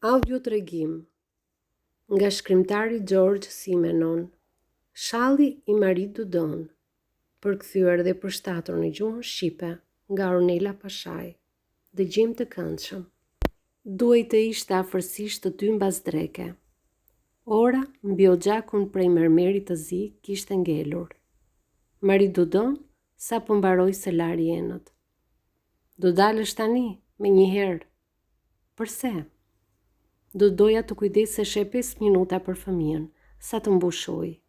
Audiotregim nga shkrimtari George Simenon, Shalli i Marit Dudon, përkthyer dhe përshtatur në gjuhën shqipe nga Ornella Pashaj. Dëgjim të këndshëm. Duhej të ishte afërsisht të 2 mbas dreke. Ora mbi oxhakun prej mermerit të zi kishte ngelur. Marit Dudon sapo mbaroi se lari enët. Do dalësh tani, me njëherë. Përse? Do doja të kujdesesh e 5 minuta për fëmijën, sa të mbush ujë.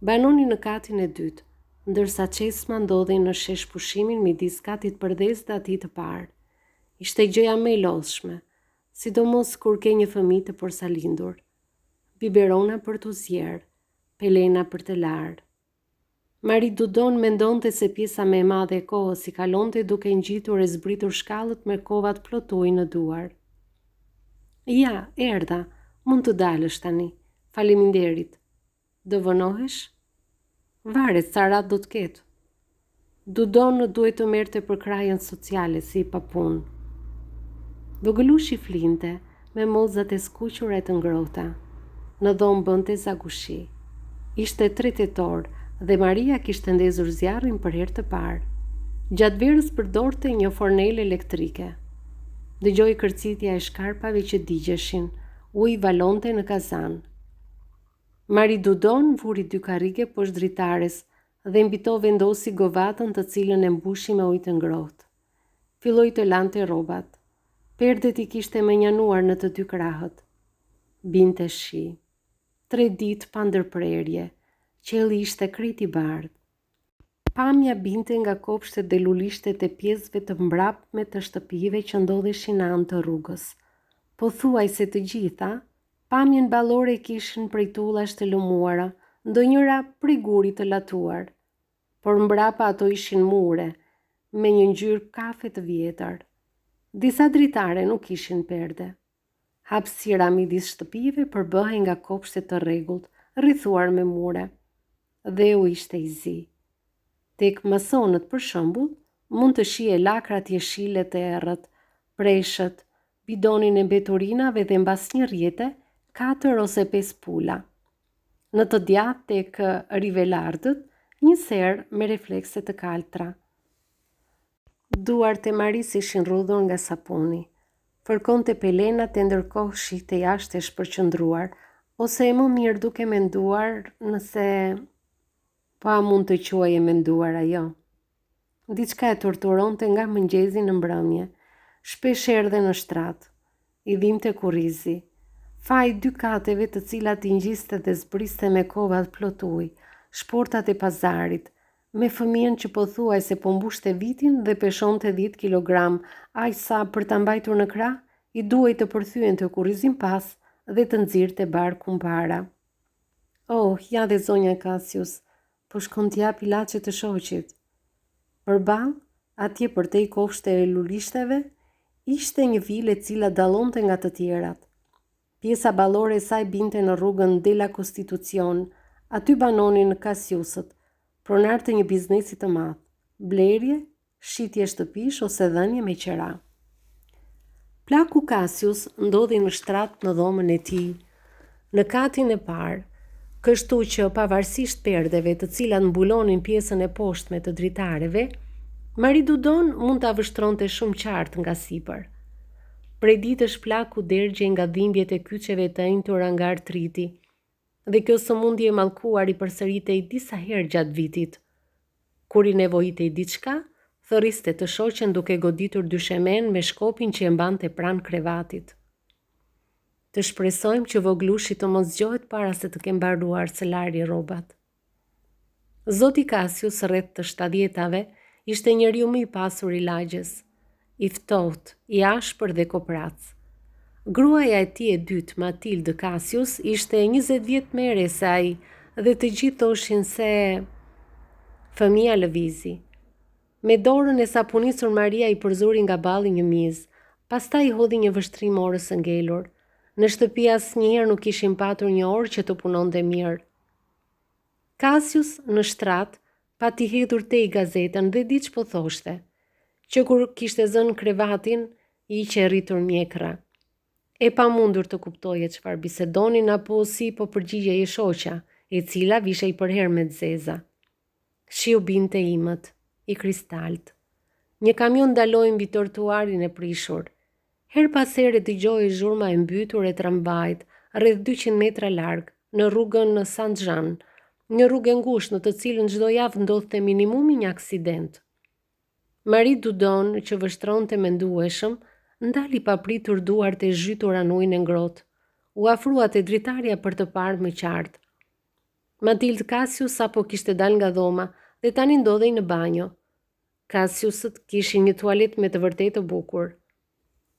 Banoni në katin e dytë, ndërsa Çesma ndodhej në shesh pushimin midis katit përdhes dhe atij të parë. Ishte gjëja më e lodhshme, sidomos kur ke një fëmijë të porsalindur. Biberona për t'u zjerë, pelena për të larë. Marit Dudon mendonte se pjesa më e madhe e kohës i kalonte duke ngjitur e zbritur shkallët me kovat plot ujë në duar. Ja, erdha, mund të dalësh tani. Faleminderit. Do vonohesh? Varet sa rat do të ketë. Dudon duhet të merrte për krajën sociale si pa punë. Vogëlushi flinte me mozat e skuqura e të ngrohta. Në dhomë bënte zagushi. Ishte 3 tetor dhe Maria kishte ndezur zjarrin për herë të parë. Gjatë verës përdorte një fornelë elektrike. Dëgjoi kërcitja e shkarpave që digjeshin, uji valonte në kazan. Marit Dudon vuri 2 karrige poshtë dritares dhe mbito vendosi govatën të cilën e mbushi me ujë të ngrohtë. Filloi të lante rrobat. Perdet i kishte menjanuar në të 2 krahët. Binte shi. 3 ditë pa ndërprerje. Qielli ishte krejt i bardhë. Pamja binte nga kopshtet dhe lulishtet e pjesëve të mbrapme të shtëpive që ndodheshin në anë të rrugës. Pothuajse të gjitha, pamjen ballore kishin prej tullash të lëmuara, ndonjëra prej gurit të latuar. Por mbrapa ato ishin mure, me një ngjyrë kafe të vjetër. Disa dritare nuk kishin perde. Hapësira midis shtëpive përbëhej nga kopshte të rregullt, rrethuar me mure. Dhe u ishte i zi. Tek masonët, për shembull, mund të shije lakrat jeshile të errët, preshët, bidonin e mbeturinave dhe mbas një rjete, 4 ose 5 pula. Në të djathtë tek rivelardët, një serë me reflekse të kaltra. Duart e Maris ishin rrudhur nga sapuni. Fërkonte pelenat e ndërkohë shihte jashtë e shpërqendruar, ose e më mirë duke menduar nëse pa mund të quajë menduar ajo. Diçka e torturonte nga mëngjesi në mbrëmje. Shpesh erdhe në shtrat. I dhimte kurrizi. Faji 2 kateve të cilat i ngjiste dhe zbriste me kovat plot ujë, shportat e pazarit, me fëmijën që pothuajse po mbushte vitin dhe peshonte 10 kilogram, aq sa për ta mbajtur në krah, i duhej të përthyente kurrizin pas dhe të nxirrte barkun para. Oh, ja dhe zonja Cassius, po shkon t'jap ilaçe të shoqit. Përballë, atje përtej kopshte e lulishteve, ishte një vilë e cila dallonte nga të tjerat. Pjesa ballore e saj binte në rrugën Della Costitucion, aty banonin Cassiusët, pronar të një biznesi të madh, blerje, shitje shtëpish ose dhënie me qira. Plaku Cassius ndodhi në shtrat në dhomën e tij, në katin e parë, kështu që pavarësisht perdeve të cilat mbulonin pjesën e poshtme të dritareve, Marit Dudon mund ta vështronte shumë qartë nga sipër. Prej ditësh plaku dergjej nga dhimbjet e kyçeve të enjtura nga artriti, dhe kjo sëmundje e mallkuar i përsëritej disa herë gjatë vitit. Kur i nevojitej diçka, thërriste të shoqen duke goditur dyshemen me shkopin që e mbante pranë krevatit. Të shpresojmë që voglushi të mos zgjohet para se të kem mbaruar së larje rrobat. Zoti Cassius rreth të 70-tave ishte njeriu më i pasur i lagjes, i ftohtë, i ashpër dhe koprac. Gruaja e tij e dytë, Matilde Cassius, ishte 20 vjet më e re se ai dhe të gjithë thoshin se fëmia lëvizi. Me dorën e sapunisur Maria i përzuri nga balli një mizë, pastaj i hodhi një vështrim orës së ngelur. Në shtëpi asnjëherë nuk kishin patur një orë që të punonte mirë. Cassius në shtrat pati hedhur tej gazetën dhe diç po thoshte, që kur kishte zënë krevatin, i që rritur mjekra. E pa mundur të kuptoje çfarë bisedonin apo si po përgjigjeje shoqja, e cila vishej përherë me zeza. Shiu binte imët, i kristalt. Një kamion ndaloi mbi trotuarin e prishur. Her pas here dëgjoi zhurma e mbytur e tramvajit, rreth 200 metra larg, në rrugën në Saint-Jean, një rrugë e ngushtë në të cilën çdo javë ndodhte minimumi një aksident. Marie Dudon, që vështronte mendueshëm, ndali papritur duart e zhytura në ujin e ngrohtë. U afrua te dritarja për të parë më qartë. Matilde Cassius sapo kishte dalë nga dhoma dhe tani ndodhej në banjo. Cassiusët kishin një tualet me të vërtetë bukur.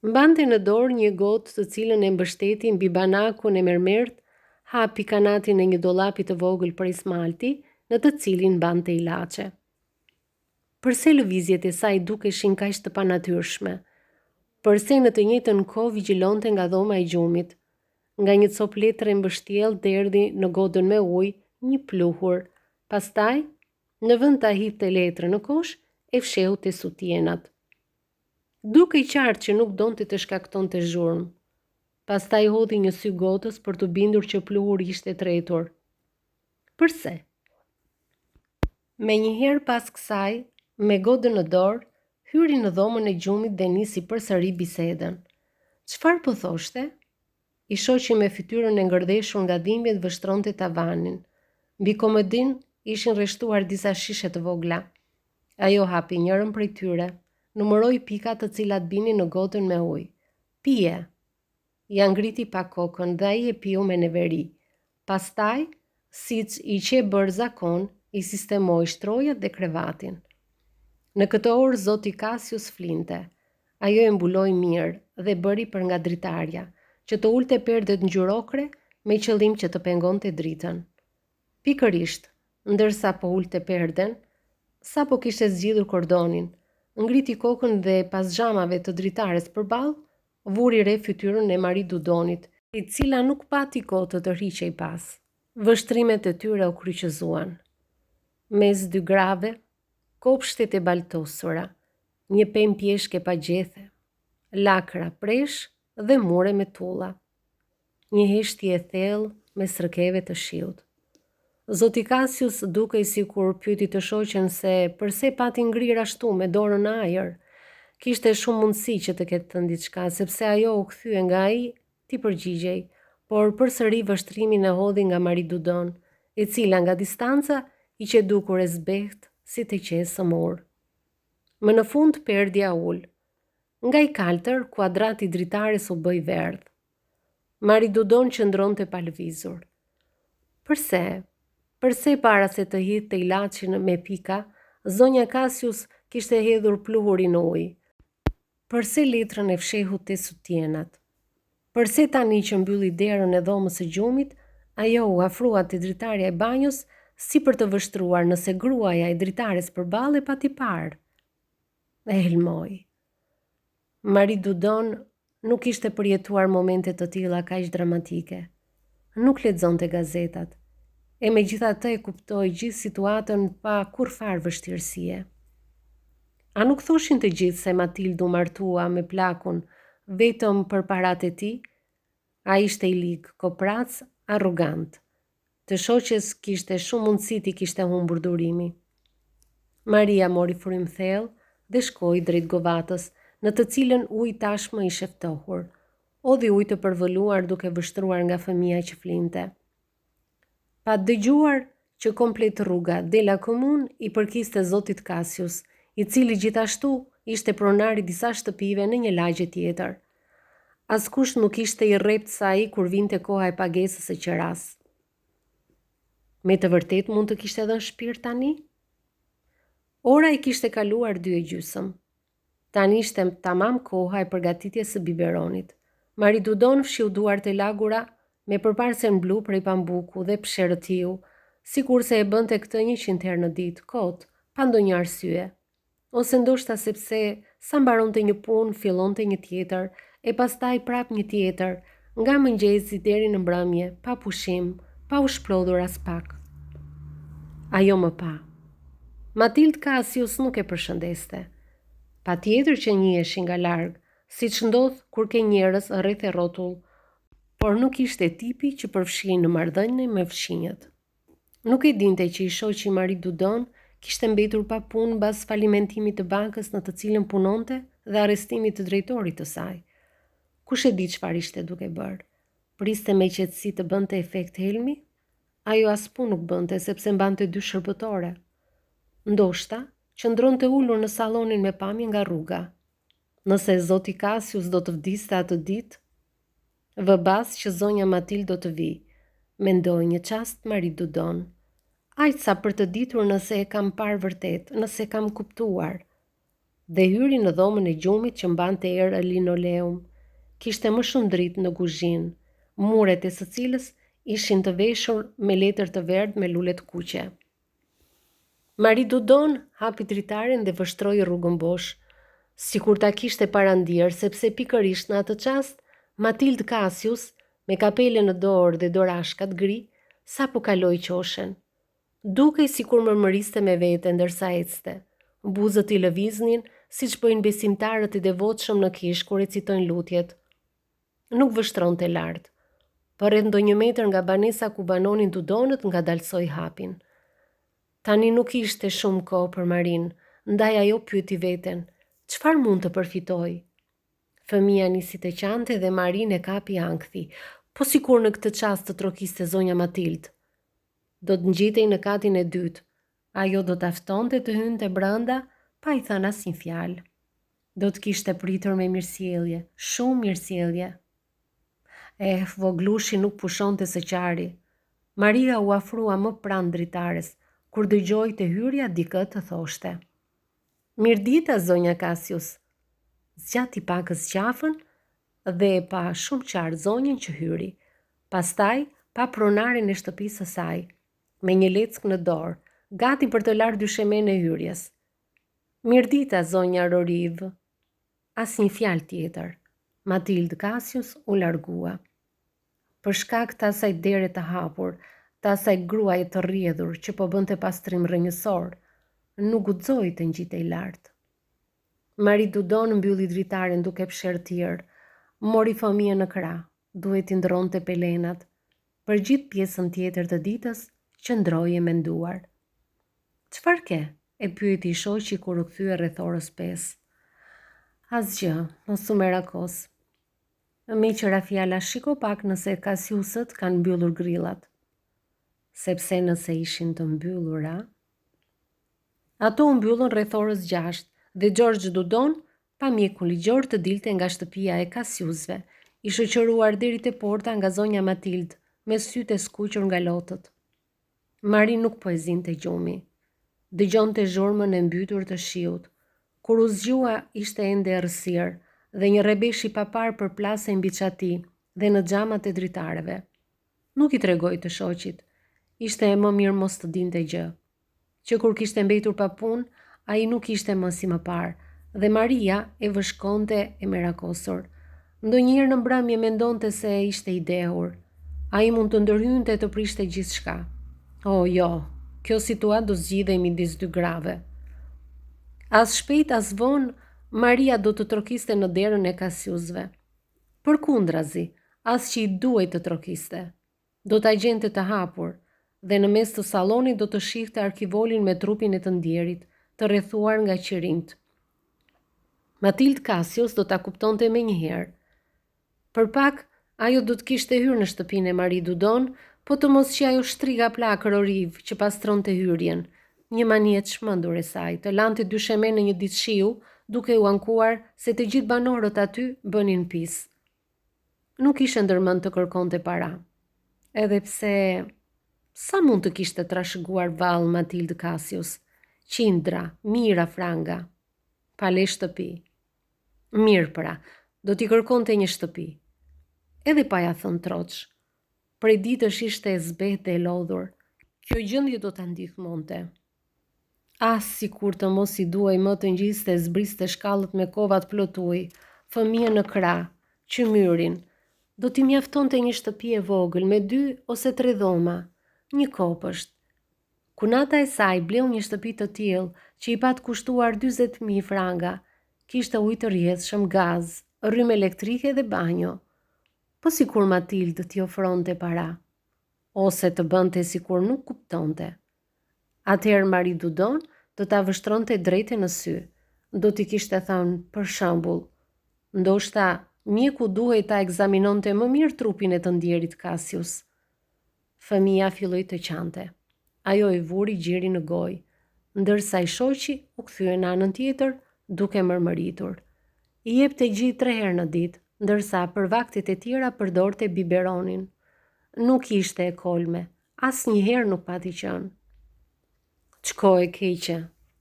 Mbante në dorë një gotë të cilën e mbështeti mbi banakun e mermert, hapi kanatin e një dollapi të vogël prej smalti, në të cilin mbante ilaçe. Përse lëvizjet e saj dukeshin kaq të panatyrshme? Përse në të njëjtën kohë vigjilonte nga dhoma e gjumit? Nga një copë letre mbështjellë derdhi në godën me ujë një pluhur. Pastaj, në vend ta hidhte letrën në kosh, e fshehu te sutjenat. Dukej qartë që nuk donte të shkaktonte zhurmë. Pastaj hodhi një sy gotës për të bindur që pluhuri ishte tretur. Përse? Menjëherë pas kësaj, me godën në dorë, hyri në dhomën e gjumit dhe nisi përsëri bisedën. Çfarë po thoshte? I shoqi me fytyrën e ngërdheshur nga dhimbjet vështronte tavanin. Mbi komodin ishin rreshtuar disa shishe të vogla. Ajo hapi njërën prej tyre, numëroi pikat të cilat binin në godën me ujë. Pije. Ja ngriti pa kokën dhe ai e piu me neveri. Pastaj, siç i që bërë zakon, i sistemoi shtrojat dhe krevatin. Në këtë orë zoti Cassius flinte. Ajo e mbuloi mirë dhe bëri për nga dritarja, që të ulte perdet ngjyrokre me qëllim që të pengonte dritën. Pikërisht, ndërsa po ulte perden, sapo kishte zgjidhur kordonin, ngriti kokën dhe pas xhamave të dritares përballë, vuri re fytyrën e Marie Dudonit, e cila nuk pati kohë të tërhiqej pas. Vështrimet e tyre u kryqëzuan. Mes dy grave, kopshtet e baltosura, një pemë pjeshke pa gjethe, lakra presh dhe mure me tulla. Një heshtje e thellë me srëkeve të shiut. Zoti Cassius dukej sikur pyeti të shoqen se përse pati ngrirë ashtu me dorën në ajër. Kishte shumë mundësi që të ketë thënë diçka, sepse ajo u kthye nga ai, ti përgjigjej, por përsëri vështrimin e hodhi nga Marie Dudon, e cila nga distanca i që dukur e zbehtë si të qesë së morë. Më në fund perdja ul. Nga i kaltër, kuadrati dritares u bëj verdh. Marie Dudon qëndronte pa lëvizur. Përse? Përse para se të hidhte ilaçin me pika, zonja Cassius kishte hedhur pluhurin në ujë? Përse letrën e fshehu te sutjenat? Përse tani që mbylli derën e dhomës së gjumit, ajo u afrua te dritarja e banjos si për të vështruar nëse gruaja e dritares përballë e pati parë? E helmoi. Marie Dudon nuk ishte përjetuar momente të tilla kaq dramatike. Nuk lexonte gazetat. E megjithatë e kuptoi gjithë situatën pa kurfar vështirësie. A nuk thoshin të gjithë se Matilde u martua me plakun vetëm për paratë e tij? Ai ishte i ligë, koprac, arrogant. Të shoqes kishte shumë mundësi t'i kishte humbur durimi. Maria mori frym thellë dhe shkoi drejt govatës, në të cilën uji tashmë ishte ftohur. Odhi ujë të përvoluar duke vështruar nga fëmia që flinte. Pa dëgjuar që komplet rruga dela komun i përkiste zotit Cassius, i cili gjithashtu ishte pronar i disa shtëpive në një lagje tjetër. Askush nuk ishte i rrept sa ai kur vinte koha e pagesës së qeras. Me të vërtet mund të kishte dhënë shpirt tani? Ora i kishte kaluar 2:30. Tani ishte tamam koha e përgatitjes së biberonit. Marie Dudon fshiu duart e lagura me përparsen blu prej pambuku dhe psherëtiu, sikurse e bënte këtë 100 herë në ditë, kot, pa ndonjë arsye. Ose ndoshta sepse sa mbaronte një punë, fillonte një tjetër, e pastaj prap një tjetër, nga mëngjesi deri në mbrëmje, pa pushim, pa u shplodhur as pak. Ajo më pa. Matilde Cassius nuk e përshëndeste. Patjetër që njiheshin nga larg, siç ndodh kur ke njerëz rreth e rrotull, por nuk ishte tipi që përfshihen në marrëdhënie me fshinjët. Nuk e dinte që i shoqi Marie Dudon kishte mbetur pa punë mbas falimentimit të bankës në të cilën punonte dhe arrestimit të drejtorit të saj. Kush e di çfarë ishte duke bërë? Priste me qetësi të bënte efekt helmi? Ajo as punë nuk bënte sepse mbante 2 shërbëtore. Ndoshta qëndronte ulur në sallonin me pamje nga rruga. Nëse zoti Cassius do të vdiste atë ditë, vëbas që zonja Matilde do të vi, mendoi një çast Marie Dudon. Aq sa për të ditur nëse e kam parë vërtet, nëse kam kuptuar. Dhe hyri në dhomën e gjumit që mbante erë linoleum. Kishte më shumë dritë në kuzhinë, muret e së cilës ishin të veshur me letër të verdhë me lule të kuqe. Marie Dudon hapi dritarin dhe vështroi rrugën bosh, sikur ta kishte parandier sepse pikërisht në atë çast Matilde Cassius, me kapele në dorë dhe dorashkat gri, sapo kaloi qoshen. Dukej sikur mërmëriste me vete ndërsa ecte. Buzët i lëviznin siç bëjnë besimtarët e devotshëm në kish kur recitojnë lutjet. Nuk vështronte lart. Për rreth ndonjë metër nga banesa ku banonin Dudonët ngadalsoi hapin. Tani nuk ishte shumë kohë për Marin, ndaj ajo pyeti veten, çfarë mund të përfitoj? Fëmia nisi të qante dhe Marin e kapi ankthi, po sikur në këtë çast të trokiste zonja Matilde. Do të ngjitej në katin e dytë. Ajo do të aftonte të hynte brenda, pa i thënë asnjë fjalë. Do të kishte pritur me mirësjellje, shumë mirësjellje. Voglushi nuk pushonte së qari. Maria u afrua më pranë dritares, kur dëgjoi te hyrja dikë të thoshte. Mirdita, zonja Cassius. Zgjati pakës qafën dhe e pa shumë qartë zonjën që hyri. Pastaj pa pronarin e shtëpisë së saj, me një leck në dorë, gati për të larë dyshemen e hyrjes. Mirdita, zonja Roriv. Asnjë fjalë tjetër. Matilde Cassius u largua. Për shkak të asaj dere të hapur, të asaj gruaje të rrjedhur që po bënte pastrim rrënjësor, nuk guxoi të ngjitej lart. Marie Dudon mbylli dritaren duke fshirë tjerë, mori fëmijën në krah, duhet i ndronte pelenat. Për gjithë pjesën tjetër të ditës, qëndroi e menduar. Çfarë ke? E pyeti shoqi kur u kthye rreth orës 5. Asgjë, mos u merakos. Me qëra fjala shiko pak nëse Cassiusët kanë mbyllur grillat. Sepse nëse ishin të mbyllura. Ato u mbyllën rreth orës 6 dhe George Dudon pa mjekun ligjor të dilte nga shtëpia e Cassiusëve, i shoqëruar deri te porta nga zonja Matilde, me sytë e skuqur nga lotët. Marie nuk po e zinte gjumi. Dëgjonte zhurmën e mbytur të shiut. Kur u zgjua ishte ende errësirë dhe një rrebesh i papar përplasej mbi çati dhe në xhamat e dritareve. Nuk i tregoi të shoqit. Ishte e më mirë mos të dinte gjë. Që kur kishte mbetur pa punë, ai nuk ishte më si më parë, dhe Maria e vëshkonte e merakosur. Ndonjëherë në mbrëmje mendonte se ishte i dehur. Ai mund të ndërhynte të prishte gjithçka. Jo, kjo situatë do zgjidhej midis dy grave. As shpejt as vonë, Maria do të trokiste në derën e Cassiusëve. Përkundrazi, as që i duhej të trokiste. Do ta gjente të hapur dhe në mes të sallonit do të shihte arkivolin me trupin e të ndjerit, të rrethuar nga qirinjt. Matilde Cassius do ta kuptonte menjëherë. Për pak, ajo do të kishte hyrë në shtëpinë e Marie Dudon, po të mos që ajo shtriga plakë Roriv që pastronte hyrjen, një manie të çmendur e saj, të lante dyshemen në një ditë shiu, duke u ankuar se të gjithë banorët aty bënin pis. Nuk ishte ndërmend të kërkonte para. Edhe pse sa mund të kishte trashëguar vallë Matilde Cassius, qindra, mira franga, pa le shtëpi. Mirë pra, do t'i kërkonte një shtëpi. Edhe pa ja thënë troç. Prej ditësh ishte e zbehtë dhe e lodhur. Kjo gjendje do ta ndihmonte. Sikur të mos i duaj më të ngjiste zbriste shkallët me kova të plot ujë, fëmijën në krah, qymyrin. Do t'i mjaftonte një shtëpi e vogël me 2 ose 3 dhoma, një kopësht. Kunata e saj bleu një shtëpi të tillë që i pat kushtuar 40.000 franga. Kishte ujë të rrjedhshëm, gaz, rrymë elektrike dhe banjo, po sikur Matildë t'i ofronte para, ose të bënte sikur nuk kuptonte. Atëherë Marie Dudon do ta vështronte drejtë në sy. Do t'i kishte thënë, për shembull, ndoshta mjeku duhej ta ekzaminonte më mirë trupin e të ndjerit Cassius. Fëmia filloi të qante. Ajo i vuri gjiri në gojë, ndërsa i shoqi u kthye në anën tjetër duke mërmëritur. I jepte gjë 3 herë në ditë, ndërsa për vaktet e tjera përdorte biberonin. Nuk ishte e kolme, asnjëherë nuk pati qenë. Ç'kohë e keqe,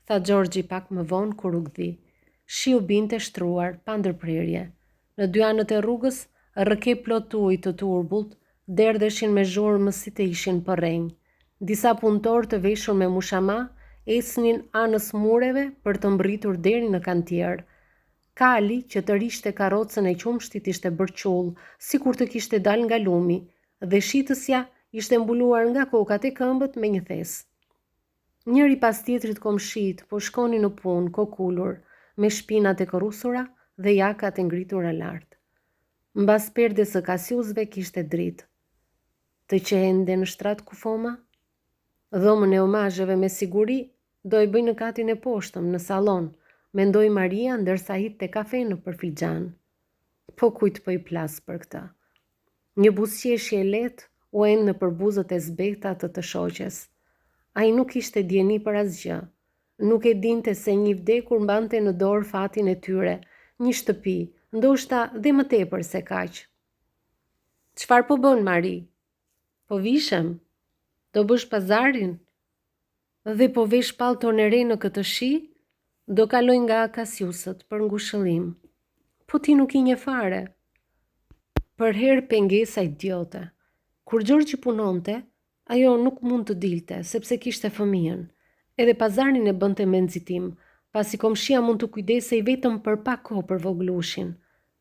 tha Georgi pak më vonë kur u gdhi. Shiu binte shtruar, pa ndërprerje. Në 2 anët e rrugës, rrëke plot ujë të turbullt, derdheshin me zhurmë si të ishin përrenj. Disa punëtorë të veshur me mushama ecnin anës mureve për të mbritur deri në kantier. Kali, që të rishte karrocën e qumshtit, ishte bërqull, sikur të kishte dal nga lumi, dhe shitësja ishte mbuluar nga kokat e këmbët me një thes. Njëri pas tjetrit komshit po shkonin në punë, kokulur, me shpinat e korrusura dhe jakat e ngritura lart. Mbas perdes së Cassiusve kishte dritë. Të qehende në shtrat kufoma? Dhomën e omazheve me siguri do i bëjnë në katin e poshtëm, në sallon, mendoi Maria ndërsa hitte kafe në përfilxhan. Po kujt po i plas për këtë? Një buzëqeshje e lehtë u ende në përbuzët e zbehta të shoqes. Ai nuk ishte dieni për asgjë. Nuk e dinte se një vdekur mbante në dorë fatin e tyre, një shtëpi, ndoshta dhe më tepër se kaq. Çfarë po bën Mari? Po vishem. Do bësh pazarin? Dhe po vesh pallton e re në këtë shi? Do kaloj nga Cassiusët për ngushëllim. Po ti nuk i nje fare. Për herë pengesa idiote. Kur Gjorgji punonte, ajo nuk mund të dilte, sepse kishte fëmijën. Edhe pazarin e bënte me nxitim, pasi komshia mund të kujdesej vetëm për pak kohë për voglushin.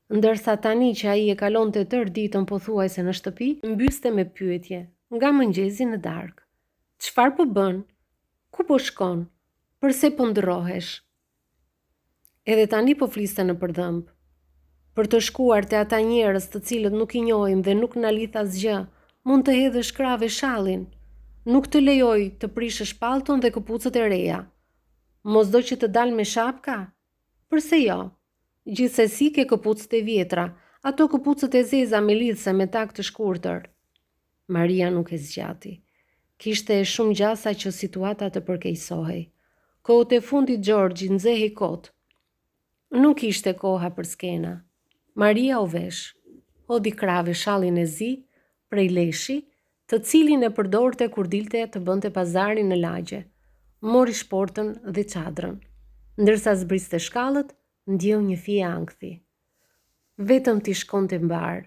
Ndërsa tani që ai e kalonte tërë ditën pothuajse në shtëpi, mbyste me pyetje, nga mëngjesi në darkë. Çfarë po bën? Ku po shkon? Përse po ndrohesh? Edhe tani po fliste në përdhëmb. Për të shkuar te ata njerëz të cilët nuk i njohim dhe nuk na lidh asgjë, mund të hedhësh krave shallin. Nuk të lejoj të prishësh pallton dhe këpucët e reja. Mos do që të dal me shapka? Përse jo? Gjithsesi ke këpucët e vjetra, ato këpucët e zeza me lidhse me tak të shkurtër. Maria nuk e zgjati. Kishte shumë gjasa që situata të përkeqësohej. Kohët e fundit Gjorgji nxehej kot. Nuk ishte koha për skena. Maria u vesh. Hodhi krave shallin e zi, prej leshi, të cilin e përdorte kur dilte të bënte pazarin në lagje. Mori shportën dhe çadrën. Ndërsa zbriste shkallët, ndjeu një fije ankthi. Vetëm t'i shkonte mbar.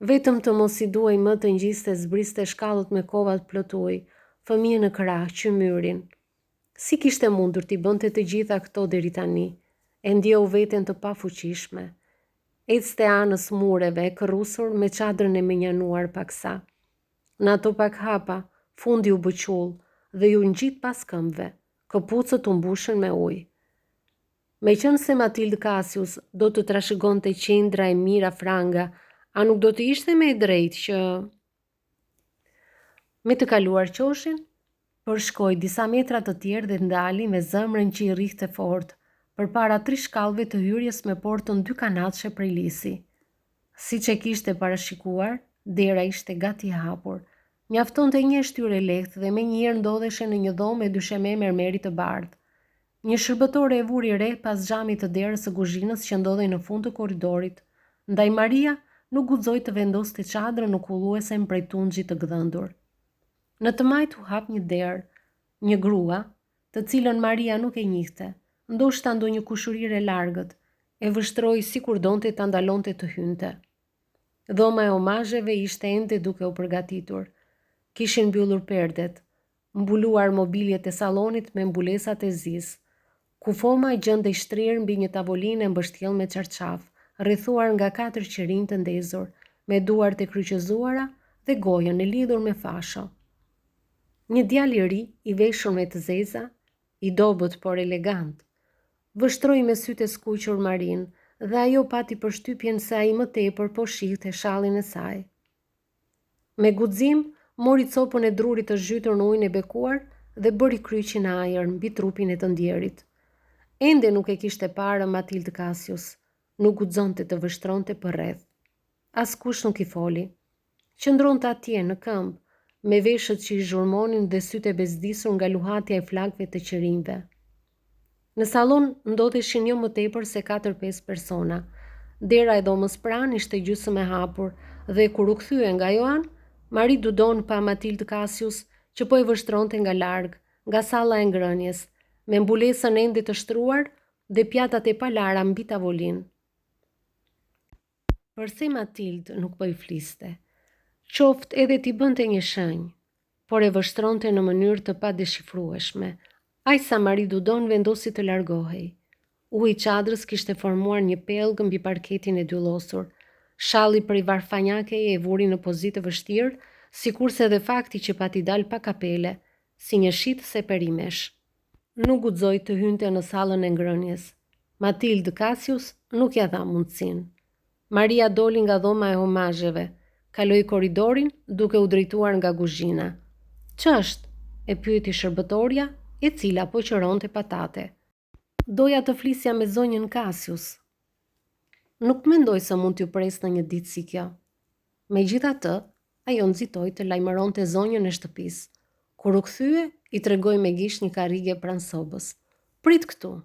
Vetëm të mos i duaj më të ngjiste zbriste shkallët me kovat plot ujë, fëmijën në krah, qymyrin. Si kishte mundur t'i bënte të gjitha këto deri tani? E ndjeu veten të pafuqishme. Ecte anës mureve e kërrusur me çadrën e menjanuar paksa. Në ato pak hapa, fundi u bëqull dhe ju ngjit pas këmbëve, këpucët u mbushën me ujë. Meqense Matilde Cassius do të trashëgonte qendra e mira franga, a nuk do të ishte me e drejtë që... Me të kaluar qoshin, përshkoi disa metra të tjerë dhe ndali me zemrën që i rrihte fort, përpara 3 shkallëve të hyrjes me portën 2 kanatshe prej lisi. Siç e kishte parashikuar, dera ishte gati e hapur. Mjaftonte një shtyre lehtë dhe menjëherë ndodheshe në një dhomë me dysheme mermeri të bardhë. Një shërbëtore e vuri re pas xhamit të derës së kuzhinës që ndodhej në fund të korridorit. Ndaj Maria nuk guxoi të vendoste çadrën në kulluesen prej tunxhit të gdhëndur. Në të majt u hap një derë, një grua, të cilën Maria nuk e njihte, ndoshta ndonjë kushërire largët, e vështroi sikur donte ta ndalonte të hynte. Dhoma e omazheve ishte ende duke u përgatitur. Kishin mbyllur perdet, mbuluar mobiljet e sallonit me mbulesat e zis. Kufoma i gjendej shtrirë mbi një tavolinë e mbështjell me çarçaf, rrethuar nga 4 qerinj të ndezur, me duart e kryqëzuara dhe gojën e lidhur me fasho. Një djalë i ri, i veshur me të zeza, i dobët por elegant, vështroi me sytë e skuqur Marin dhe ajo pati përshtypjen se ai më tepër po shihte shallin e saj. Me guxim, mori copën e drurit të zhytur në ujin e bekuar dhe bëri kryqin e ajër mbi trupin e të ndjerit. Ende nuk e kishte parë Matilde Cassius, nuk guxonte të vështronte përreth. Askush nuk I foli. Qëndronte atje në këmbë, me veshët që I zhurmonin dhe sytë e bezdisur nga luhatja e flakëve të qerimve. Në sallon ndodheshin jo më tepër se 4-5 persona. Dera e dhomës pranë ishte gjysmë e hapur dhe kur u kthye nga ajo anë, Marie Dudon pa Matilde Cassius që po e vështronte nga larg, nga salla e ngrënies, me mbulesën ende të shtruar dhe pjatat e palara mbi tavolinë. Përse Matilde nuk po I fliste, qoftë edhe t'i bënte një shenjë, por e vështronte në mënyrë të padeshifrueshme. Aq sa Marie Dudon vendosi të largohej. Uji I çadrës kishte formuar një pellgë mbi parketin e dyllosur. Shalli prej varfanjakej e vuri në pozitë të vështirë, sikurse edhe fakti që pati dal pa kapele, si një shitës e perimesh. Nuk guxoi të hynte në sallën e ngrënies. Matilde Cassius nuk ja dha mundësinë. Maria doli nga dhoma e homazheve, kaloi korridorin duke u drejtuar nga kuzhina. "Ç'është?" e pyeti shërbëtorja, e cila po qëronte patate. "Doja të flisja me zonjën Cassius." "Nuk mendoj se mund t'ju pres në një ditë si kjo." Megjithatë, ajo nxitoi të lajmëronte zonjën e shtëpisë. Kur u kthye, I tregoi me gisht një karrige pranë sobës. "Prit këtu."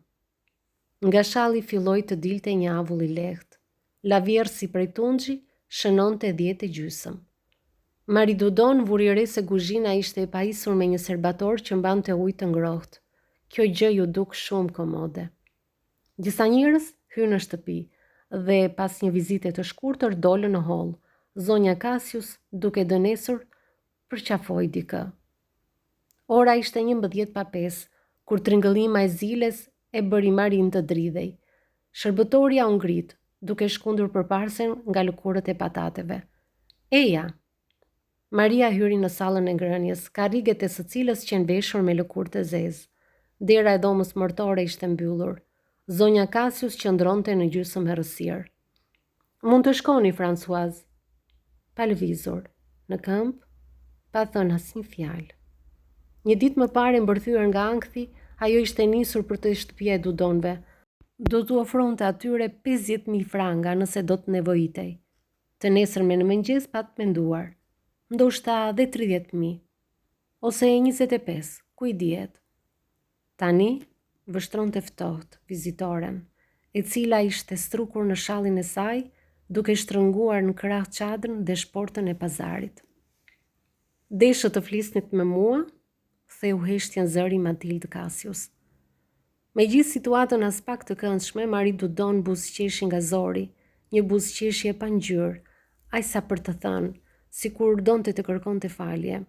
Nga shalli filloi të dilte një avull I lehtë. Lavierë si prej tunxhi, shënonte 10:30. Marie Dudon vuri re se kuzhina ishte e pajisur me një serbator që mbante ujë të ngrohtë. Kjo gjë ju duk shumë komode. Disa njerëz hyrën në shtëpi dhe pas një vizite të shkurtër dolën në hall. Zonja Cassius, duke dënesur, përqafoi dikë. Ora ishte 11:05, kur tringëllima e ziles e bëri Marin të dridhej. Shërbëtorja u ngrit, duke shkundur përparsen nga lëkurët e patateve. "Eja!" Maria hyri në sallën e ngrënies, karriget e së cilës qenë veshur me lëkurë të zezë. Dera e dhomës mërtore ishte mbyllur. Zonja Cassius qëndronte në gjysmë errësirë. "Mund të shkoni, Françoise." Pa lëvizur, në këmbë, pa thënë asnjë fjalë. Një ditë më parë mbërthyer nga ankthi, ajo ishte nisur për të shtëpia e Dudonëve. Do t'u ofronte atyre 50.000 franga nëse do të nevojitej. Të nesërmen në mëngjes pa të menduar. Ndoshta dhe 30.000. Ose 25, ku I dihet. Tani vështronte ftohtë vizitoren, e cila ishte strukur në shallin e saj, duke shtrënguar në krah çadrën dhe shportën e pazarit. "Deshe të flisnit me mua?" theu heshtjen zëri Matilde Cassius. Me gjithë situatën as pak të këndshme, Marie Dudon buzëqeshi nga zori, një buzëqeshje pa ngjyrë, aq sa për të thënë, sikur donte të kërkonte falje.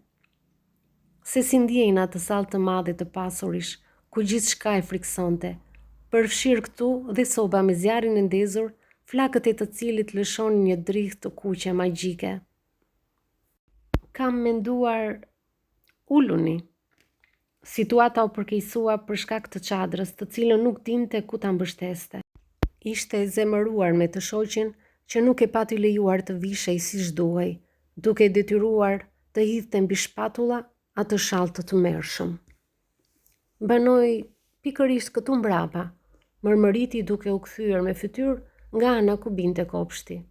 Se si ndjej në atë sallë të madhe të pasurish, ku gjithçka e friksonte, përfshirë këtu dhe soba me zjarrin e ndezur, flakët e të cilit lëshonin një drithë të kuqe magjike. "Kam menduar, uluni." Situata u përkeqësua për shkak të çadrës, të cilën nuk dinte ku ta mbështeste. Ishte e zemëruar me të shoqin që nuk e pati lejuar të vishej siç duhej, duke detyruar të hidhte mbi shpatulla atë shall të tmerrshëm. "Banoj pikërisht këtu mbrapa," mërmëriti duke u kthyer me fytyrë nga ana ku binte kopshti.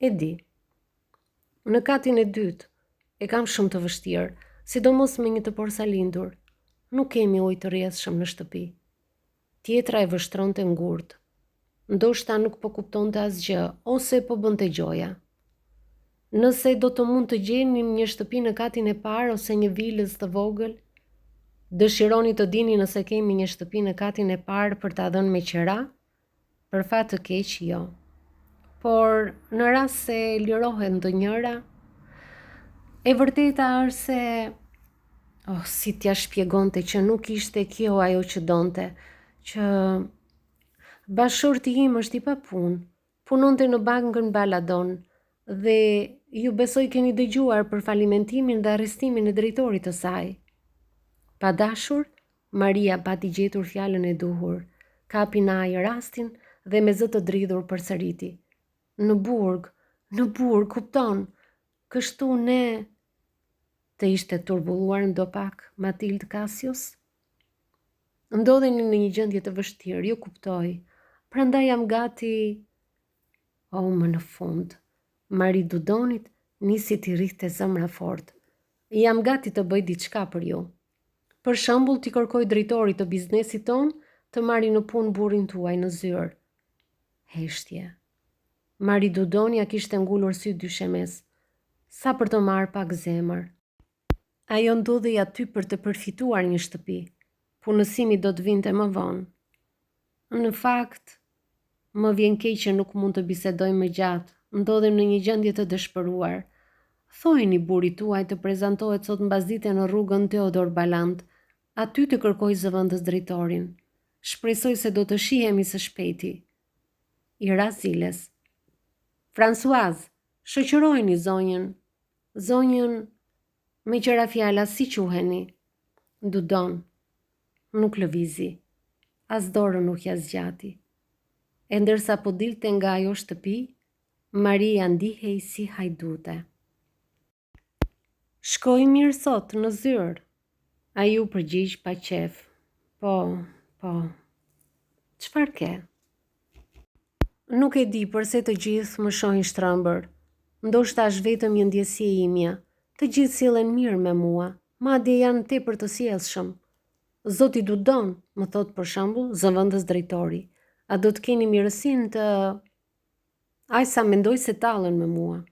"E di. Në katin e dytë e kam shumë të vështirë, sidomos me një të porsalindur. Nuk kemi ujë të rrjedhshëm në shtëpi." Tjetra e vështronte ngurtë. Ndoshta nuk po kuptonte asgjë, ose po bënte gjoja. "Nëse do të mund të gjenim një shtëpi në katin e parë ose një vilës të vogël, dëshironi të dini nëse kemi një shtëpi në katin e parë për ta dhënë me qira?" "Për fat të keq, jo. Por në rast se lirohet ndonjëra, e vërteta është se..." Si t'ja shpjegonte që nuk ishte kjo ajo që donte, që bashorti im është I papunë, punonte në bankën Baladon dhe ju besoj keni dëgjuar për falimentimin dhe arrestimin e drejtorit të saj. Pa dashur, Maria pati gjetur fjalën e duhur, kapi në ajër rastin dhe me zë të dridhur përsëriti. Në burg, kupton, kështu ne... Të ishte turbulluar ndo pak, Matilde Cassius? Ndodheni në një gjendje të vështirë, ju kuptoj. Prandaj jam gati... më në fund. Mari Dudonit nisi t'i rrihte zemra fort. Jam gati të bëj diçka për ju. Për shembull, t'i kërkoj drejtorit të biznesit ton të marrë në punë burrin tuaj në zyrë. Heshtje. Mari Dudonia kishte ngulur sy dyshemes. Sa për të marrë pak zemër. Ajo ndodhej aty për të përfituar një shtëpi. Punësimi do të vinte më vonë. Në fakt, më vjen keq që nuk mund të bisedoj më gjatë. Ndodhem në një gjendje të dëshpëruar. Thojeni burrit tuaj të prezantohet sot mbasdite në rrugën Teodor Baland. Aty të kërkoj zëvendës drejtorin. Shpresoj se do të shihemi së shpejti. I ra Ziles. Françoise, shoqërojeni zonjën. Zonjën me qëra fjala si quheni? Dudon. Nuk lëvizi. As dorën nuk ja zgjati. E ndërsa po dilte nga ajo shtëpi, Maria ndihej si hajdute. Shkoj mirë sot në zyrë. Ai u përgjigj pa qef. Po. Çfarë ke? Nuk e di përse të gjithë më shohin shtrëmbër. Ndoshta është vetëm një ndjesi e imja. Të gjithë sillen mirë me mua, madje janë tepër të sjellshëm. Zoti Dudon, më thot për shembull, zëvendës drejtori, a do të keni mirësinë të... Ai sa mendoj se tallen me mua.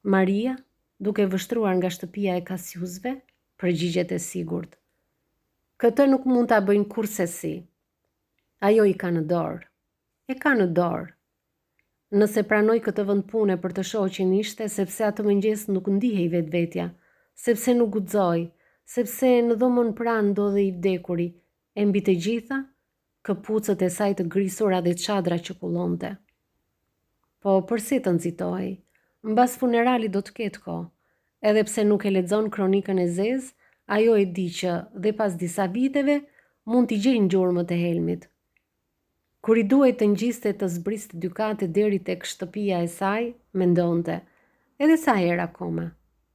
Maria, duke vështruar nga shtëpia e Cassiusve, përgjigjet e sigurt. Këtë nuk mund ta bëjnë kurse si. Ajo i ka në dorë. E ka në dorë. Nëse pranoj këtë vend pune për të shoqin ishte sepse atë mëngjes nuk ndihej vetvetja, sepse nuk guxoi, sepse në dhomën pranë ndodhej i vdekuri, e mbi të gjitha, këpucët e saj të grisura dhe çadra që kullonte. Po, përse të nxitohej? Mbas funeralit do të ketë kohë, edhe pse nuk e lexon kronikën e zezë, ajo e di që dhe pas disa viteve mund t'i gjejnë gjurmët e helmit. Kur i duhej të ngjiste të zbriste dykate deri tek shtëpia e saj, mendonte, edhe sa herë akoma?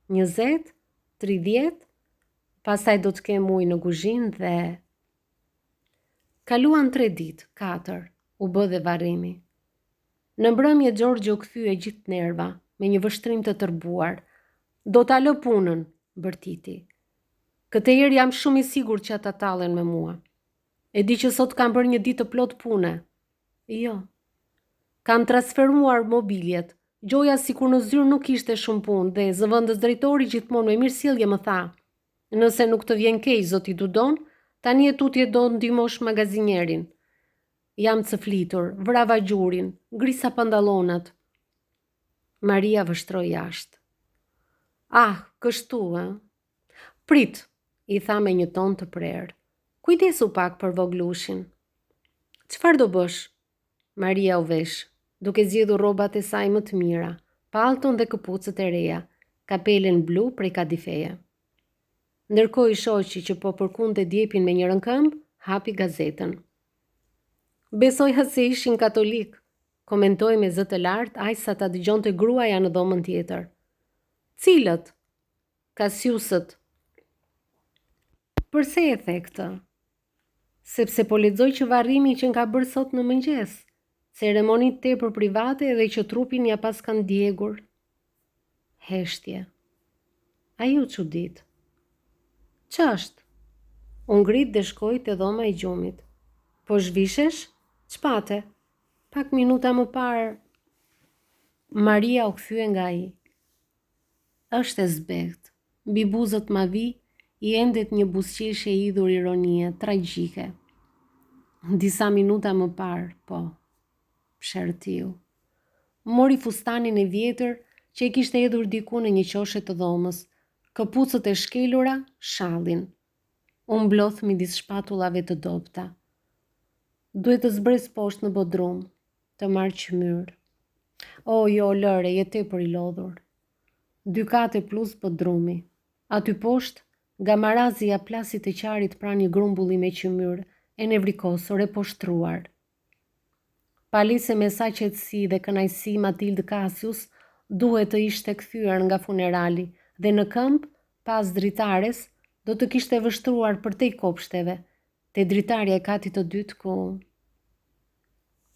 20, 30, pastaj do të kem ujë në kuzhinë dhe... Kaluan 3 ditë, 4, u bë dhe varrimi. Në mbrëmje Gjorgji u kthye gjithë nerva, me një vështrim të tërbuar. Do ta lë punën, bërtiti. Këtë herë jam shumë i sigurt që ata tallen me mua. E di që sot kam bërë një ditë të plot pune. Jo. Kam transferuar mobiljet. Gjoja sikur në zyrë nuk ishte shumë punë dhe zëvendës drejtori gjithmonë me mirësjellje më tha: "Nëse nuk të vjen keq zoti Dudon, tani e tutje do ndihmosh magazinierin." Jam cëflitur, vrava gjurin, grisa pantallonat. Maria vështroi jashtë. Ah, kështu, Prit, i tha me një ton të prerë. Kujdesu pak për voglushin. Çfarë do bësh? Maria u vesh, duke zgjedhur rrobat e saj më të mira, pallton dhe këpucët e reja, kapelen blu prej kadifeje. Ndërkohë i shoqi që po përkunte djepin me njërin këmbë, hapi gazetën. Besoj se ishin katolik, komentoi me zë të lartë aq sa ta dëgjonte gruaja në dhomën tjetër. Cilët? Cassiusët. Përse e the këtë? Sepse po lexoj që varrimi që nga bërë sot në mëngjes, ceremonit tepër private dhe që trupin ja pas kanë djegur. Heshtje. A ju çudit? Ç'është? U ngrit dhe shkoi te dhoma e gjumit. Po zhvishesh? Ç'pate? Pak minuta më parë. Maria u kthye nga ai. Është e zbehtë. Mbi buzët mavi i endet një buzëqeshje e idhur ironie, tragjike. Disa minuta më parë, po, pshertiu. Mori fustanin e vjetër që i kishte hedhur diku në një qoshe të dhomës, këpucët e shkelura, shallin. U mblodh midis shpatullave të dobta. Duhet të zbres poshtë në bodrum, të marrë qmyr. O, jo, lëre, je tepër i lodhur. 2 kate plus bodrumi. Aty poshtë, nga marazi ja plasit të qarit pra një grumbulli me qymyr, e nevrikosur e poshtruar. Palise me sa qetësi dhe kënaqësi Matilde Cassius duhet të ishte kthyer nga funerali dhe në këmbë, pas dritares, do të kishte vështruar përtej kopshteve, te dritarja e katit të dytë ku...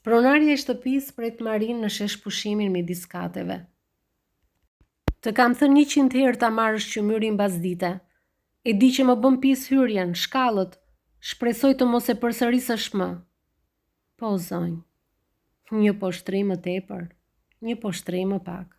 Pronarja e shtëpisë pret Marin në shesh pushimin midis kateve. Të kam thënë 100 herë ta marrësh qymyrin mbas dite. E di që më bën pis hyrjen, shkallët, shpresoj të mos e përsërisësh më. Po, zonjë. Një poshtrim më tepër, një poshtrim më pak.